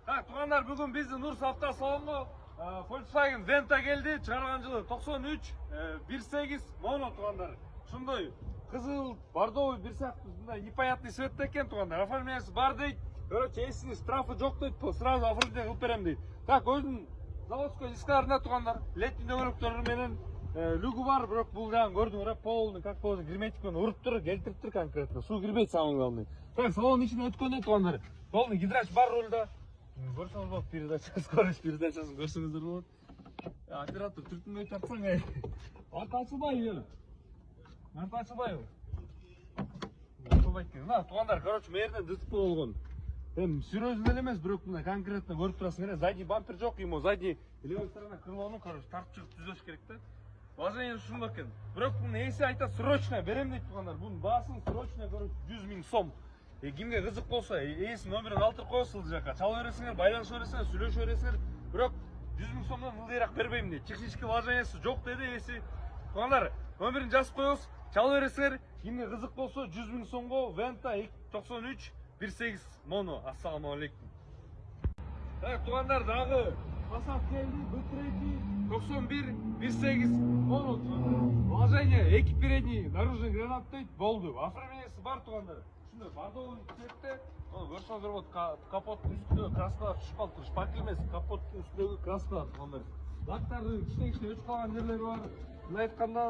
Так, туғандар, бүгін біздің Нұрс автосалонға Volkswagen Venta келді. Шығарған жылы 93 1.8 моно туғандар. Шындай қызыл, бордовый бір сияқты непонятный цветті екен туғандар. Оформляется бар дейді. Короче, если штрафы жоқ дейді, сразу оформление қылып берем дейді. Так, өзінің заводской дискаларында туғандар. Летний дөңгелектерменен люгі бар, бірақ бұл жағын көрдің, полный, как положено, герметикпен ұрып тұр, келтіріп тұр конкретно. Су кірмейді самый главный. Так, салон ішіне өткенде туғандар. Полный гидрач бар рөлда. Көрсеңіз болады, передача, скорость передачасын көрсеңіздер болады. Оператор түртінмей тартсаң әй. Арты açılбай ел. Арты açылбай ел. Туғандар, короче, мерден ДТП болған. Серьезный емес, бірақ мына конкретно көріп тұрасың керек. Задний бампер жоқ, ему задний левой сторона крылоны, короче, тартып шығып түзеш керек та. Вложение шумақ екен. Бірақ бұны есі айтады, срочно берем дейді туғандар. Бұның басын срочно, короче, 100 000 сом. Кімге қызық болса, есі номерін алтыр қойсы бұл жаққа. Чал өресіңер, байланыс өресіңер, сөйлеш өресіңер. Бірақ 100 000 сомдан ылдайрақ бербеймін дейді. Технический вложениесі жоқ деді есі. Туғандар, номерін жазып қойыз, чал өресіңер. Кімге қызық болса, 100 000 сомға Venta 93 1.8 моно. Ассаламу алейкум. Так, туғандар, дағы Passat келді, бөтіреті 91 1.8 моно туғандар. Вложение, екі передний, наружный гранат дейді, болды. Оформлениесі бар туғандар. Шындай, бордовый цветті, көрсеңіздер болады, капоттың үстіндегі краскалар түсіп қалды, шпакль емес, капоттың үстіндегі краскалар туғандар. Лактардың кішкене өтіп қалған жерлері бар. Мына айтқанда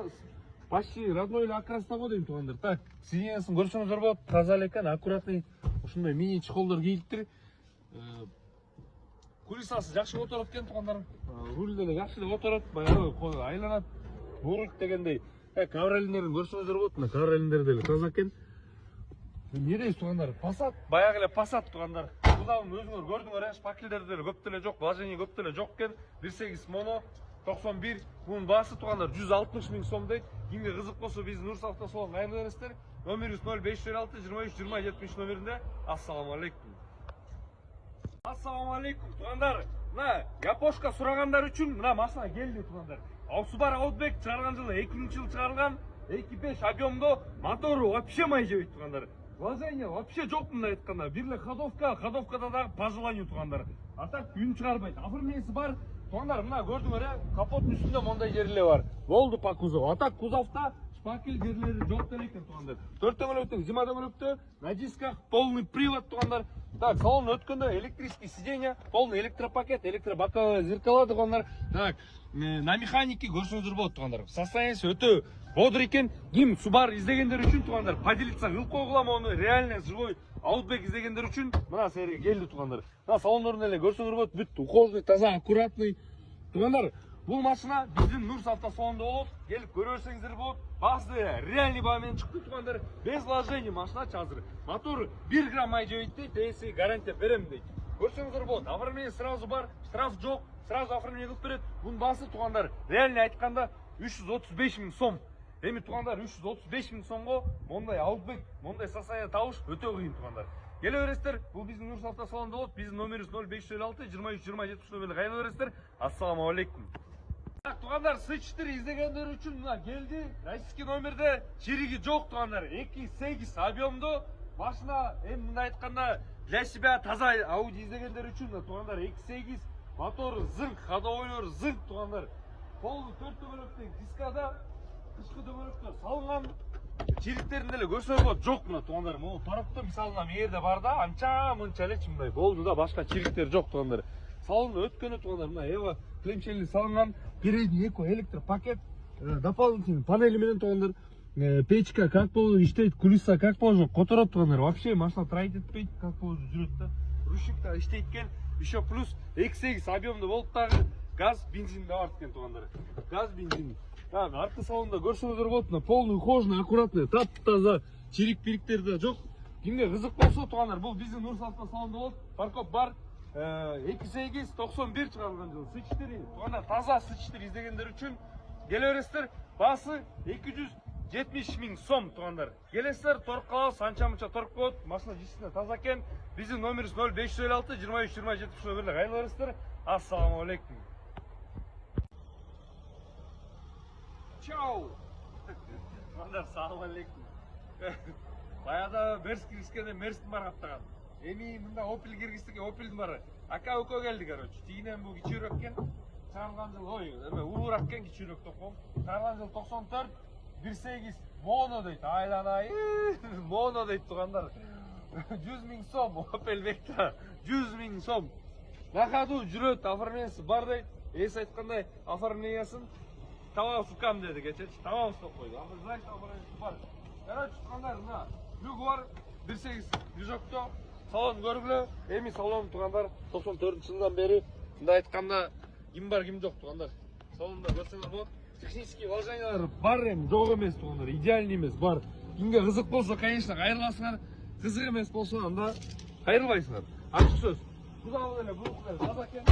почти родной окраста ғой деймін туғандар. Так, сиденьесін көрсеңіздер болады, таза екен, аккуратный, ушындай мини чехолдар киіліп. Кулисасы жақсы отырады екен туғандар. Рульде де жақсы отырады, баяғы айланады, бурық дегендей. Ковролиндерін көрсеңіздер болады, мына ковролиндерді таза екен. Не дейсіз туғандар? Passat, баяғылы Passat туғандар. Бұлағын өзіңір көрдіңір, шпакльдерді көптілі жоқ, вложение көптілі жоқ екен. 1.8 моно, 91. Бұның басы туғандар 160 000 сом дейді. Кімге қызық болса, біздің Нұрс автосалон қайын өрестер. Номеріңіз 0506 23 20 70 номерінде. Ассаламу алейкум. Ассаламу алейкум туғандар. Мына япошка сұрағандар үшін мына машина келді туғандар. Subaru Outback шығарған жылы 2000 жыл шығарған 2.5 объемды, моторы вообще май жебейді туғандар. Вложение вообще жоқ мында айтқанда. Бірлі ходовкада дағы по желанию туғандар. А так үн шығарбайды. Оформлениесі бар. Туғандар, мына көрдіңер, капоттың үстінде мондай жерлер бар. Болды по кузову. А так кузовта шпакль жерлері жоқ екен туғандар. 4 дөңгелектің зима дөңгелекті, на дисках полный привод туғандар. Так, салон өткенде электрический сиденье, полный электропакет, электробоковое зеркало туғандар. Так, на механике көрсеңіздер болады туғандар. Состояниесі өте бодр екен. Ким Subaru іздегендер үшін туғандар, поделиться қылып қойғылам оны, реально живой Outback іздегендер үшін мына серия келді туғандар. Мына салондардың әлі көрсеңіздер болады, бүт ухоженный, таза, аккуратный. Туғандар, бұл машина біздің Нұрс автосалонда болады, келіп көрерсеңіздер болады. Басы реальный бағамен шықты туғандар, без вложений машина қазір. Моторы 1 грамм май жебейді дейді, если гарантия берем дейді. Көрсеңіздер болады, оформление сразу бар, штраф жоқ, сразу оформление қылып береді. Бұның басы туғандар, реальный айтқанда 335 000 сом. Эми туғандар 335 000 сомға мондай Outback, мондай состояние тауыш өте қиын туғандар. Келе бересіздер, бұл біздің Нұрс автосалонда болады, біздің номеріміз 0506 23 20 70 номерлі қайын бересіздер. Ассаламу алейкум. Так, туғандар, С4 іздегендер үшін мына келді. Российский номерде чирigi жоқ туғандар. 2.8 объемды машина, мында айтқанда для себя таза Audi іздегендер үшін туғандар 2.8 моторы зыңқ, ходовойлары зыңқ туғандар. Полный 4 дөңгелектің дискада қышқы дөңгелектер салынған. Чириктерінде көрсеңіздер болады, жоқ мына туғандар. Бұл тарапта мысалына мерде барда анша-мұнша мындай болды да, башқа чириктер жоқ туғандар. Салон өткені туғандар, мына Эва клемшелі салынған, передний эко электропакет, дополнительный панеліменен туғандар. Печка как положено иштейт, кулиса как положено которат туғандар. Вообще машина трайт етпейді, как положено жүреді да. Рушикта иштейткен, еще плюс 2.8 объемды болып тағы газ, бензин да бар екен туғандар. Газ, бензин. Так, артқы салонда көрсеңіздер болады, полный ухоженный, аккуратный, тап-таза, чирик-пириктерді жоқ. Кімге қызық болса туғандар, бұл біздің Нұрс автосалонда болады. Паркоп бар, 2.8 91 шығарылған жылы. С4 туғандар, таза С4 іздегендер үшін келе бересіздер. Басы 270 000 сом туғандар. Келесіздер, торып қалауыз, анша-мұнша торып болады. Машина жесіне таза екен. Біздің номеріміз 0506 23 20 70 номерлі қайын бересіздер. Ассаламу алейкум. Чау! Туғандар, салам алейкум. Баяғыда Мерс кіріскенде Мерстің бар қаптаған. Эми мында Opel киргиздик, Opel'дин бары. Ака өкө келди, короче. Тигинен бу кичүүрөк экен. Чыгарылган жыл, ой, эме улуураак экен, кичүүрөк током. Чыгарылган жыл 94, 1.8 Mono дейт. Айланай. Mono дейт тугандар. 100.000 сом Opel Vectra. 100.000 сом. Нахаду жүрөт, оформлениясы бар дейт. Эс айткандай, оформлениясын табабыз укам деди, кечечи. Табабыз деп койду. Значит, оформлениясы бар. Короче, тугандар, мына люк бар. 1.8 движокто. Салон көргүлө. Эми салон тугандар 94-жылдан бери мындай айтканда ким бар, ким жок тугандар. Салонда көрсөңөр болот. Технический вложениялар бар эми, жок эмес тугандар. Идеальный эмес, бар. Кимге кызык болсо, конечно, кайрыласыңар. Кызык эмес болсо, анда кайрылбайсыңар. Ачык сөз. Кудагы эле булуктар таза экен.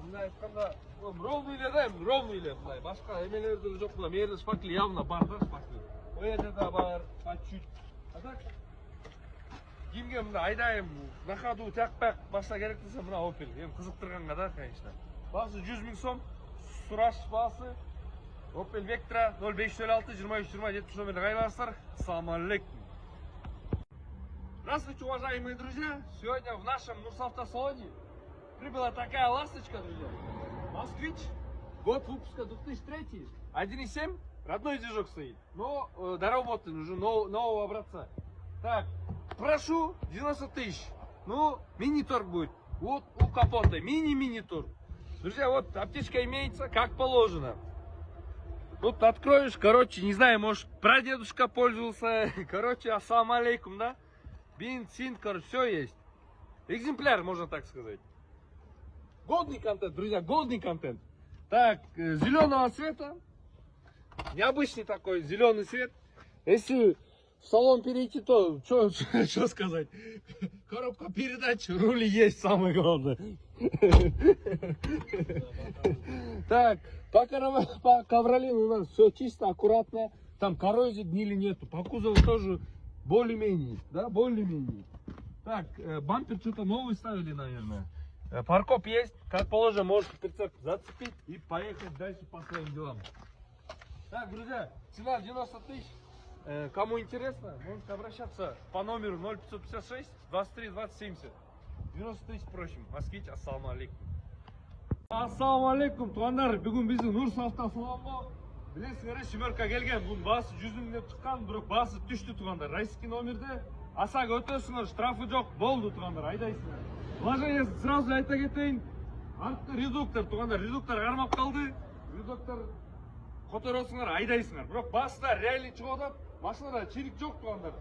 Мындай айтканда, ровный эле да, ровный эле мындай. Башка эмелер деле жок мына. Мерде шпакли явно бар да, шпакли. Ой жерде да бар, чуть. А так кимге мына айдайм, на ходу тякпак башка керек десе мына Opel. Эми кызыктырганга да, конечно. Баасы 100.000 сом. Сураш баасы Opel Vectra 0506 23 20 70 номерде кайрыласыздар. Ассаламу алейкум. Здравствуйте, уважаемые друзья! Сегодня в нашем Нурсавтосалоне прибыла такая ласточка, друзья. Москвич, год выпуска 2003, 1.7, родной движок стоит, но доработан уже нового образца. Так, прошу, 90 тысяч. Ну, мини-торг будет. Вот у капота, мини-мини-торг. Друзья, вот аптечка имеется, как положено. Тут откроешь, короче, не знаю, может, прадедушка пользовался. Короче, ассаламу алейкум, да? Бензин, короче, все есть. Экземпляр, можно так сказать. Годный контент, друзья, годный контент. Так, зеленого цвета. Необычный такой зеленый цвет. Если в салон перейти, то что сказать? Коробка передач, рули есть, самое главное. Так, по ковролину у нас все чисто, аккуратно. Там коррозии, гнили нету. По кузову тоже более-менее, да, более-менее. Так, бампер что-то новый ставили, наверное. Паркоп есть, как положено, можете прицеп зацепить и поехать дальше по своим делам. Так, друзья, цена 90 тысяч. Кому интересно, можете обращаться по номеру 0556 23 20 70. 90 тысяч просим. Москвич, ассаламу алейкум. Ассаламу алейкум, тугандар. Бүгін біздің Нурсавтосалонго білесіңер, семерка келген. Бұның басы 100.000 деп шыққан, бірақ басы түшті тугандар. Российский номерде асаға өтесіңер, штрафы жоқ, болды тугандар, айдайсыңар. Вложениесі сразу айта кетейін. Артқы редуктор тугандар, редуктор қармап қалды. Редуктор көтересіңер, айдайсыңар. Бірақ басында реальный шығып, машинада чирик жоқ тугандар.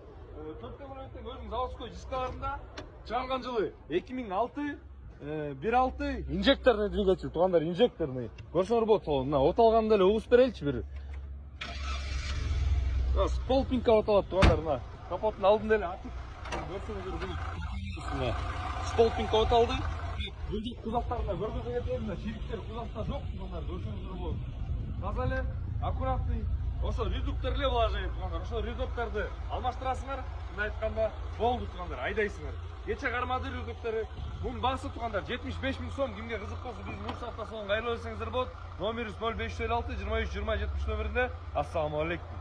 Төртте бөлөктен өзінің заводской дискаларында чыгарылган жылы 2006 1.6 инжекторный двигатель тугандар, инжекторный. Көрсөңөр болот сол. Мына оталганда эле угуз береличи бир. Столпинка оталат тугандар, мына капоттун алдында эле ачык. Көрсөңүздөр бул. Столпинка оталды. Бул кузовтарында көргөзө кетейин, мына чириктер кузовта жок тугандар, көрсөңүздөр болот. Таза эле, аккуратный. Ошо редуктор эле вложение тугандар. Ошо редукторду алмаштырасыңар. Мына айтканда болду тугандар, айдайсыңар. Кече кармады редуктору. Бунун баасы тугандар 75.000 сом. Кимге кызык болсо биздин Нурсавтосалонго кайрылып келсеңиздер болот. Номерибиз 0556 23 20 70 номеринде. Ассаламу алейкум.